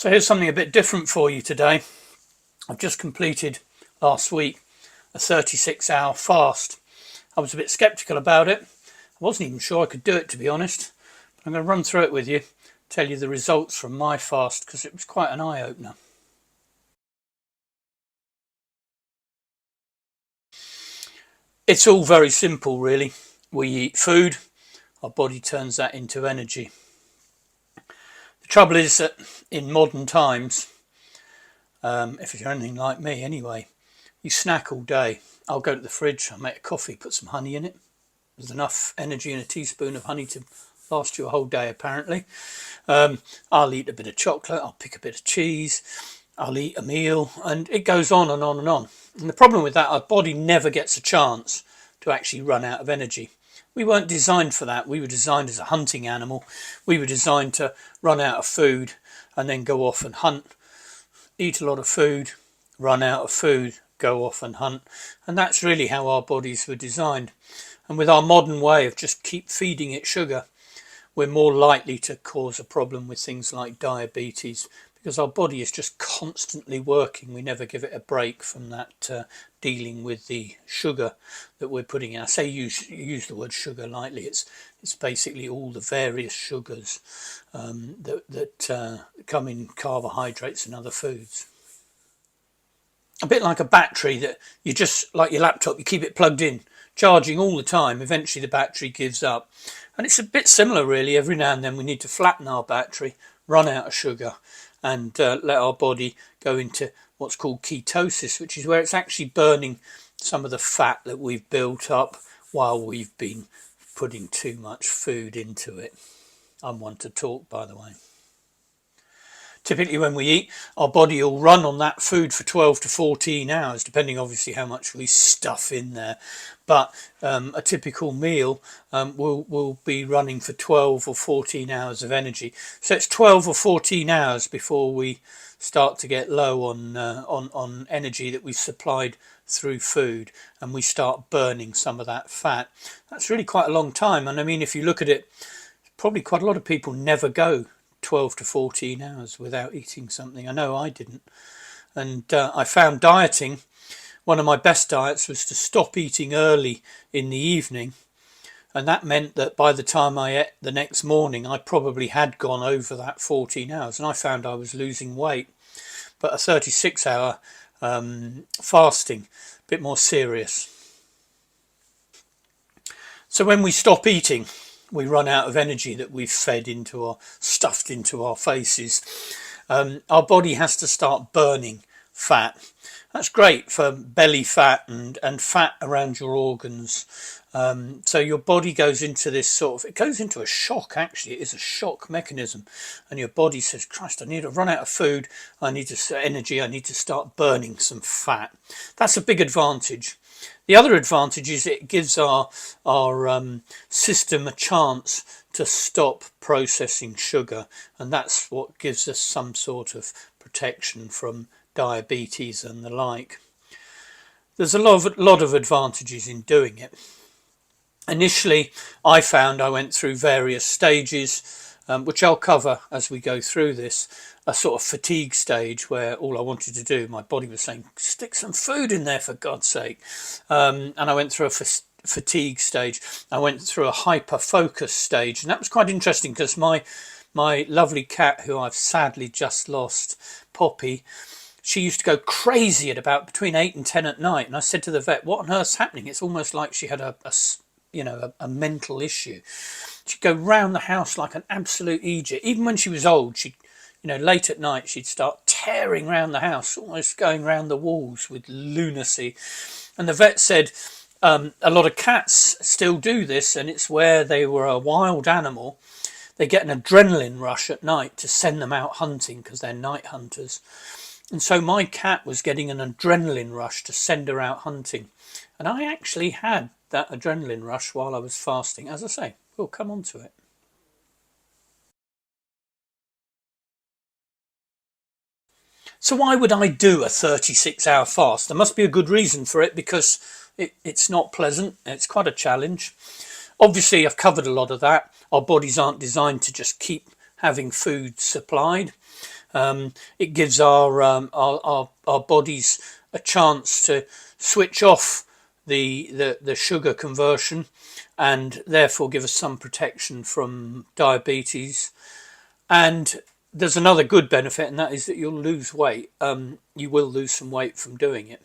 So here's something a bit different for you today. I've just completed last week a 36-hour fast. I was a bit skeptical about it. I wasn't even sure I could do it, to be honest. But I'm going to run through it with you, tell you the results from my fast, because it was quite an eye-opener. It's all very simple, really. We eat food, our body turns that into energy. The trouble is that in modern times, if you're anything like me anyway, you snack all day. I'll go to the fridge, I'll make a coffee, put some honey in it. There's enough energy in a teaspoon of honey to last you a whole day, apparently. I'll eat a bit of chocolate, I'll pick a bit of cheese, I'll eat a meal, and it goes on and on and on. And the problem with that, our body never gets a chance to actually run out of energy. We weren't designed for that. We were designed as a hunting animal. We were designed to run out of food and then go off and hunt, eat a lot of food, run out of food, go off and hunt. And that's really how our bodies were designed. And with our modern way of just keep feeding it sugar, we're more likely to cause a problem with things like diabetes, because our body is just constantly working. We never give it a break from that dealing with the sugar that we're putting in. I say use the word sugar lightly. It's basically all the various sugars that come in carbohydrates and other foods. A bit like a battery, that you just, like your laptop, you keep it plugged in, charging all the time. Eventually the battery gives up. And it's a bit similar, really. Every now and then we need to flatten our battery, run out of sugar, and let our body go into what's called ketosis, which is where it's actually burning some of the fat that we've built up while we've been putting too much food into it. I'm one to talk, by the way. Typically when we eat, our body will run on that food for 12 to 14 hours, depending obviously how much we stuff in there. But a typical meal will be running for 12 or 14 hours of energy. So it's 12 or 14 hours before we start to get low on energy that we've supplied through food, and we start burning some of that fat. That's really quite a long time. And I mean, if you look at it, probably quite a lot of people never go 12 to 14 hours without eating something. I know I didn't. And I found dieting, one of my best diets was to stop eating early in the evening. And that meant that by the time I ate the next morning, I probably had gone over that 14 hours. And I found I was losing weight. But a 36-hour fasting, a bit more serious. So when we stop eating, we run out of energy that we've fed into or stuffed into our faces. Our body has to start burning fat. That's great for belly fat and fat around your organs. So your body goes into this it goes into a shock, actually. It is a shock mechanism. And your body says, Christ, I need to run out of food. I need energy. I need to start burning some fat. That's a big advantage. The other advantage is it gives our system a chance to stop processing sugar, and that's what gives us some sort of protection from diabetes and the like. There's a lot of advantages in doing it. Initially, I found I went through various stages, which I'll cover as we go through this. A sort of fatigue stage where all I wanted to do, my body was saying, stick some food in there for God's sake. And I went through a fatigue stage. I went through a hyper focus stage, and that was quite interesting because my lovely cat, who I've sadly just lost, Poppy, she used to go crazy at about between 8 and 10 at night. And I said to the vet, what on earth's happening? It's almost like she had a mental issue. She'd go round the house like an absolute idiot. Even when she was old, late at night, she'd start tearing round the house, almost going round the walls with lunacy. And the vet said a lot of cats still do this, and it's where they were a wild animal. They get an adrenaline rush at night to send them out hunting because they're night hunters. And so my cat was getting an adrenaline rush to send her out hunting. And I actually had that adrenaline rush while I was fasting. As I say, we'll come on to it. So why would I do a 36-hour fast? There must be a good reason for it, because it's not pleasant. It's quite a challenge. Obviously, I've covered a lot of that. Our bodies aren't designed to just keep having food supplied. It gives our bodies a chance to switch off the sugar conversion, and therefore give us some protection from diabetes. And there's another good benefit, and that is that you'll lose weight. You will lose some weight from doing it.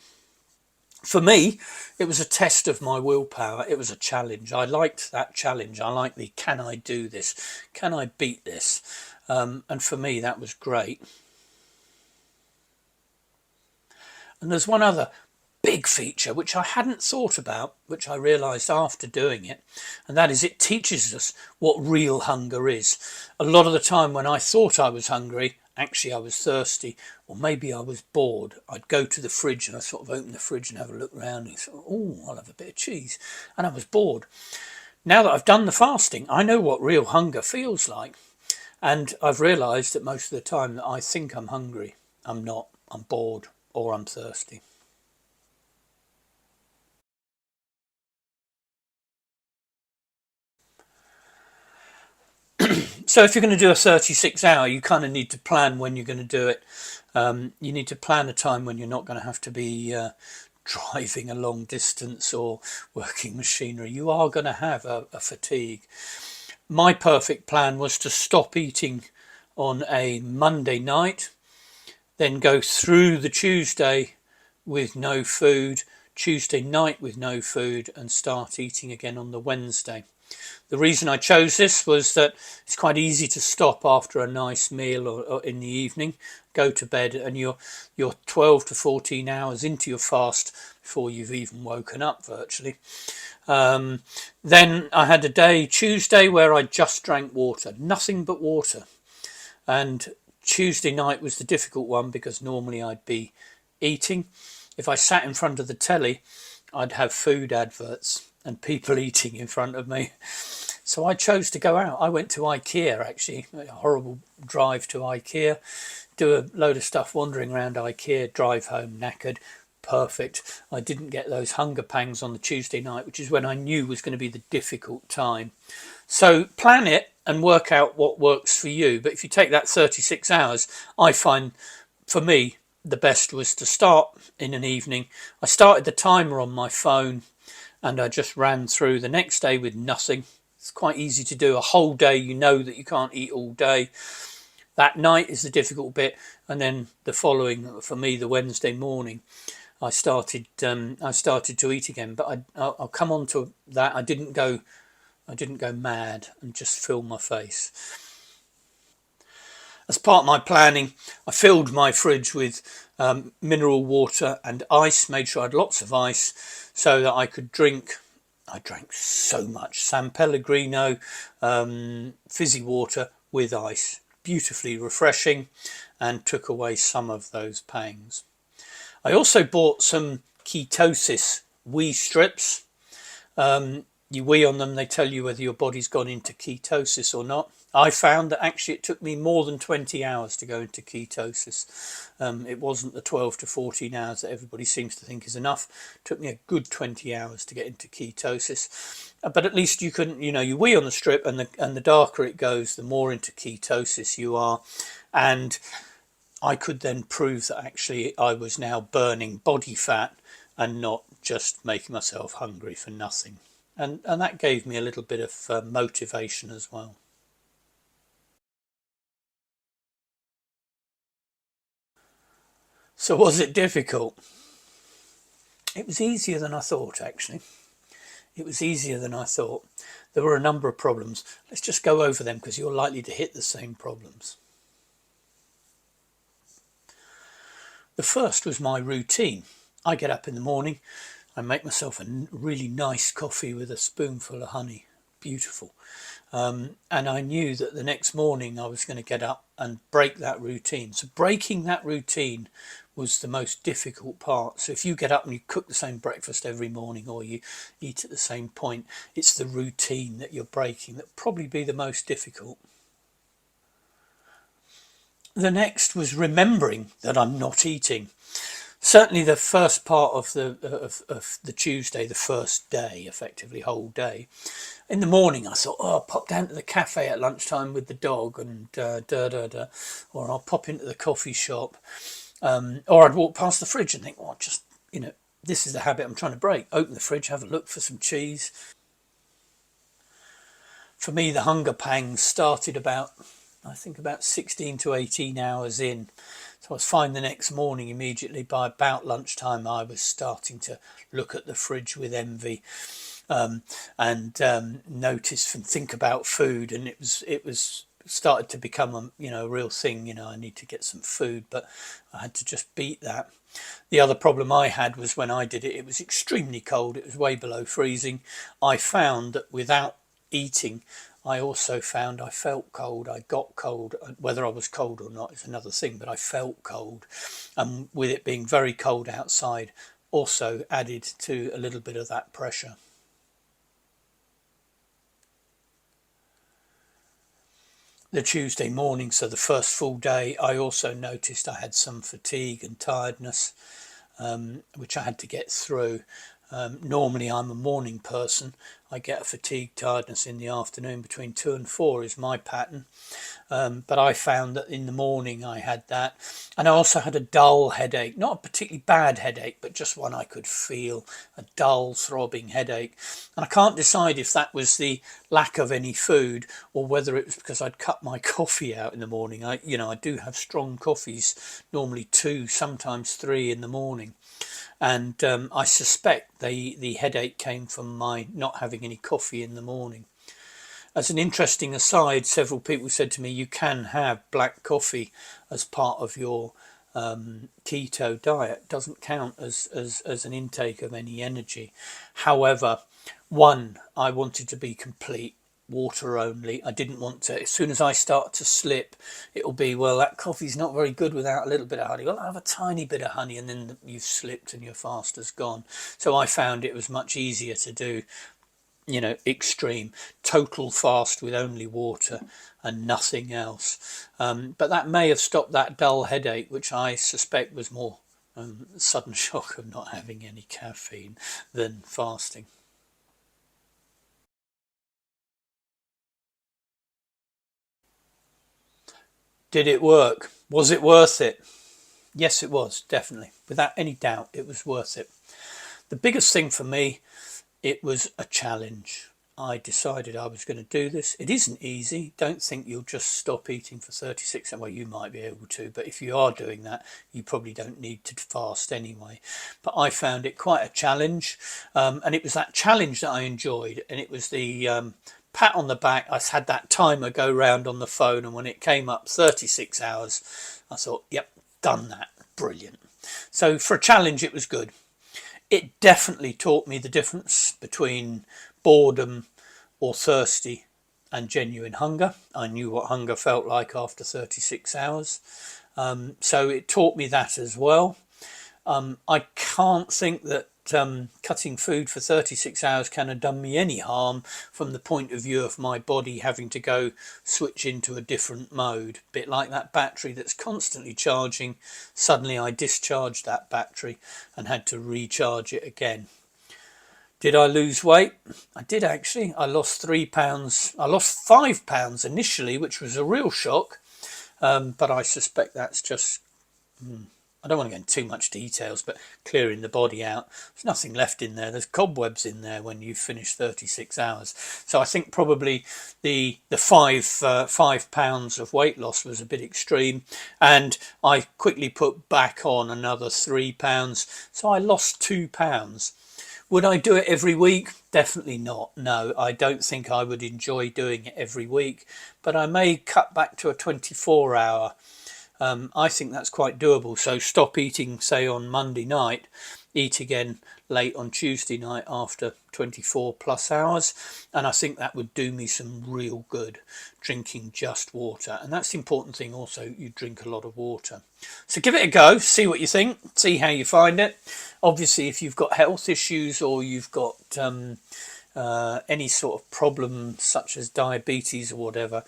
For me, it was a test of my willpower. It was a challenge. I liked that challenge. I liked the, can I do this? Can I beat this? And for me, that was great. And there's one other big feature which I hadn't thought about, which I realised after doing it, and that is it teaches us what real hunger is. A lot of the time when I thought I was hungry, actually I was thirsty, or maybe I was bored. I'd go to the fridge and I sort of open the fridge and have a look around and sort of, oh, I'll have a bit of cheese, and I was bored. Now that I've done the fasting, I know what real hunger feels like, and I've realised that most of the time that I think I'm hungry, I'm not. I'm bored or I'm thirsty. So if you're going to do a 36-hour, you kind of need to plan when you're going to do it. You need to plan a time when you're not going to have to be driving a long distance or working machinery. You are going to have a fatigue. My perfect plan was to stop eating on a Monday night, then go through the Tuesday with no food, Tuesday night with no food, and start eating again on the Wednesday. The reason I chose this was that it's quite easy to stop after a nice meal or in the evening, go to bed, and you're 12 to 14 hours into your fast before you've even woken up virtually. Then I had a day, Tuesday, where I just drank water, nothing but water. And Tuesday night was the difficult one because normally I'd be eating. If I sat in front of the telly, I'd have food adverts and people eating in front of me. So I chose to go out. I went to IKEA, actually, a horrible drive to IKEA, do a load of stuff wandering around IKEA, drive home knackered. Perfect. I didn't get those hunger pangs on the Tuesday night, which is when I knew was going to be the difficult time. So plan it and work out what works for you. But if you take that 36 hours, I find, for me, the best was to start in an evening. I started the timer on my phone and I just ran through the next day with nothing. It's quite easy to do. A whole day, you know that you can't eat all day. That night is the difficult bit, and then the following, for me, the Wednesday morning, I started to eat again. But I'll come on to that. I didn't go mad and just fill my face. As part of my planning, I filled my fridge with mineral water and ice, made sure I had lots of ice so that I could drink. I drank so much San Pellegrino fizzy water with ice, beautifully refreshing, and took away some of those pangs. I also bought some ketosis wee strips. You wee on them, they tell you whether your body's gone into ketosis or not. I found that actually it took me more than 20 hours to go into ketosis. It wasn't the 12 to 14 hours that everybody seems to think is enough. It took me a good 20 hours to get into ketosis. But at least you can, you wee on the strip, and the darker it goes, the more into ketosis you are. And I could then prove that actually I was now burning body fat and not just making myself hungry for nothing. And that gave me a little bit of motivation as well. So was it difficult? It was easier than I thought, actually. It was easier than I thought. There were a number of problems. Let's just go over them because you're likely to hit the same problems. The first was my routine. I get up in the morning, I make myself a really nice coffee with a spoonful of honey. Beautiful. And I knew that the next morning I was going to get up and break that routine. So breaking that routine was the most difficult part. So if you get up and you cook the same breakfast every morning, or you eat at the same point, it's the routine that you're breaking that probably be the most difficult. The next was remembering that I'm not eating. Certainly the first part of the Tuesday, the first day, effectively whole day. In the morning, I thought, oh, I'll pop down to the cafe at lunchtime with the dog and or I'll pop into the coffee shop, or I'd walk past the fridge and think, well, just this is the habit I'm trying to break. Open the fridge, have a look for some cheese. For me, the hunger pangs started I think about 16 to 18 hours in. So I was fine the next morning. Immediately by about lunchtime, I was starting to look at the fridge with envy, and notice and think about food. And it was started to become a real thing. I need to get some food, but I had to just beat that. The other problem I had was when I did it, it was extremely cold. It was way below freezing. I found that without eating, I also found I felt cold. I got cold. Whether I was cold or not is another thing, but I felt cold. And with it being very cold outside, also added to a little bit of that pressure. The Tuesday morning, so the first full day, I also noticed I had some fatigue and tiredness, which I had to get through. Normally I'm a morning person. I get a fatigue tiredness in the afternoon between 2 and 4 is my pattern. But I found that in the morning I had that. And I also had a dull headache, not a particularly bad headache, but just one I could feel, a dull throbbing headache. And I can't decide if that was the lack of any food or whether it was because I'd cut my coffee out in the morning. I do have strong coffees, normally 2, sometimes 3 in the morning. And I suspect the headache came from my not having any coffee in the morning. As an interesting aside, several people said to me, you can have black coffee as part of your keto diet. It doesn't count as an intake of any energy. However, I wanted to be complete water only. I didn't want to, as soon as I start to slip, it'll be, well, that coffee's not very good without a little bit of honey. Well, I'll have a tiny bit of honey, and then you've slipped and your fast has gone. So I found it was much easier to do extreme total fast with only water and nothing else. But that may have stopped that dull headache, which I suspect was more sudden shock of not having any caffeine than fasting. Did it work? Was it worth it? Yes, it was, definitely. Without any doubt, it was worth it. The biggest thing for me, it was a challenge. I decided I was going to do this. It isn't easy. Don't think you'll just stop eating for 36 hours. Well, you might be able to, but if you are doing that, you probably don't need to fast anyway. But I found it quite a challenge, and it was that challenge that I enjoyed, and it was the pat on the back. I had that timer go round on the phone, and when it came up 36 hours, I thought, yep, done that. Brilliant. So for a challenge, it was good. It definitely taught me the difference between boredom or thirsty and genuine hunger. I knew what hunger felt like after 36 hours. So it taught me that as well. I can't think that cutting food for 36 hours can have done me any harm from the point of view of my body having to go switch into a different mode. A bit like that battery that's constantly charging. Suddenly I discharged that battery and had to recharge it again. Did I lose weight? I did actually. I lost 3 pounds. I lost 5 pounds initially, which was a real shock. But I suspect that's just I don't want to go into too much details, but clearing the body out. There's nothing left in there. There's cobwebs in there when you finish 36 hours. So I think probably the 5 pounds of weight loss was a bit extreme, and I quickly put back on another 3 pounds. So I lost 2 pounds. Would I do it every week? Definitely not. No, I don't think I would enjoy doing it every week, but I may cut back to a 24-hour. I think that's quite doable. So stop eating, say, on Monday night, eat again late on Tuesday night after 24 plus hours. And I think that would do me some real good, drinking just water. And that's the important thing also, you drink a lot of water. So give it a go, see what you think, see how you find it. Obviously, if you've got health issues or you've got any sort of problem such as diabetes or whatever,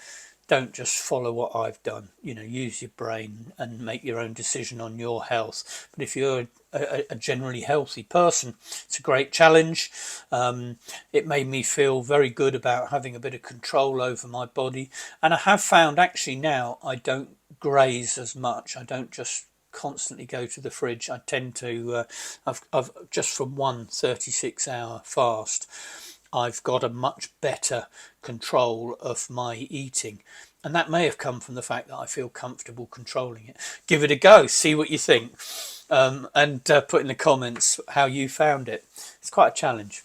don't just follow what I've done. You know, use your brain and make your own decision on your health. But if you're a generally healthy person, it's a great challenge. It made me feel very good about having a bit of control over my body. And I have found actually now I don't graze as much. I don't just constantly go to the fridge. I tend to, I've just from one 36-hour fast, I've got a much better control of my eating. And that may have come from the fact that I feel comfortable controlling it. Give it a go, see what you think, and put in the comments how you found it. It's quite a challenge.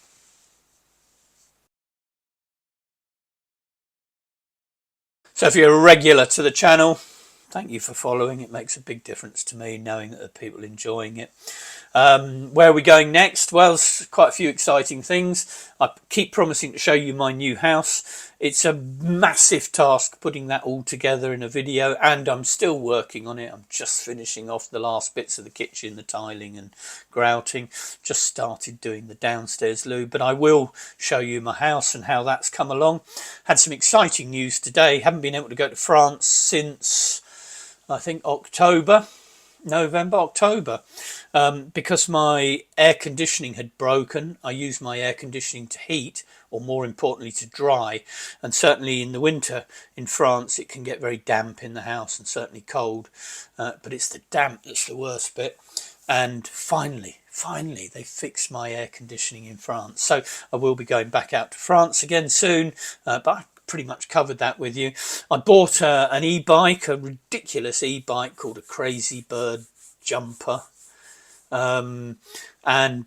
So if you're a regular to the channel, thank you for following. It makes a big difference to me knowing that there are people enjoying it. Where are we going next? Well, there's quite a few exciting things. I keep promising to show you my new house. It's a massive task putting that all together in a video, and I'm still working on it. I'm just finishing off the last bits of the kitchen, the tiling and grouting. Just started doing the downstairs loo, but I will show you my house and how that's come along. Had some exciting news today. Haven't been able to go to France since I think October, because my air conditioning had broken. I use my air conditioning to heat, or more importantly to dry, and certainly in the winter in France it can get very damp in the house and certainly cold, but it's the damp that's the worst bit. And finally they fixed my air conditioning in France, so I will be going back out to France again soon, but I pretty much covered that with you. I bought an e-bike, a ridiculous e-bike called a Crazy Bird Jumper, and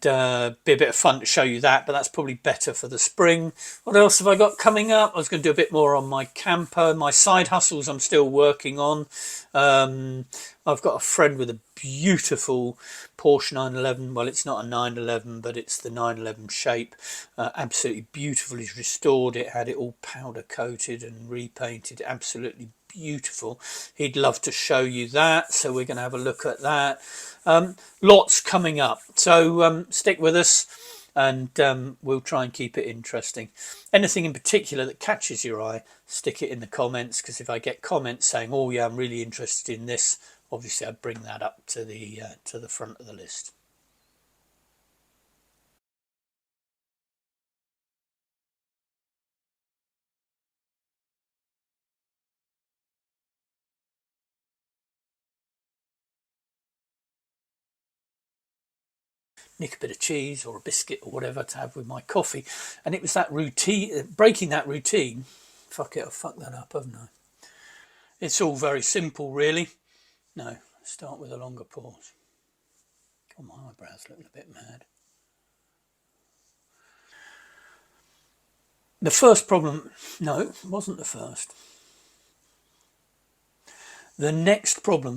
be a bit of fun to show you that, but that's probably better for the spring. What else have I got coming up? I was going to do a bit more on my camper. My side hustles I'm still working on. I've got a friend with a beautiful Porsche 911. Well, it's not a 911, but it's the 911 shape. Absolutely beautiful. He's restored it, had it all powder coated and repainted. Absolutely beautiful. He'd love to show you that, so we're going to have a look at that. Lots coming up, so stick with us, and we'll try and keep it interesting. Anything in particular that catches your eye, stick it in the comments, because if I get comments saying, oh yeah, I'm really interested in this, obviously I'd bring that up to the front of the list. Nick a bit of cheese or a biscuit or whatever to have with my coffee, and it was that routine, breaking that routine. Fuck it, I've fucked that up, haven't I? It's all very simple, really. No, start with a longer pause. Oh, my eyebrows looking a bit mad. The first problem, no, it wasn't the first. The next problem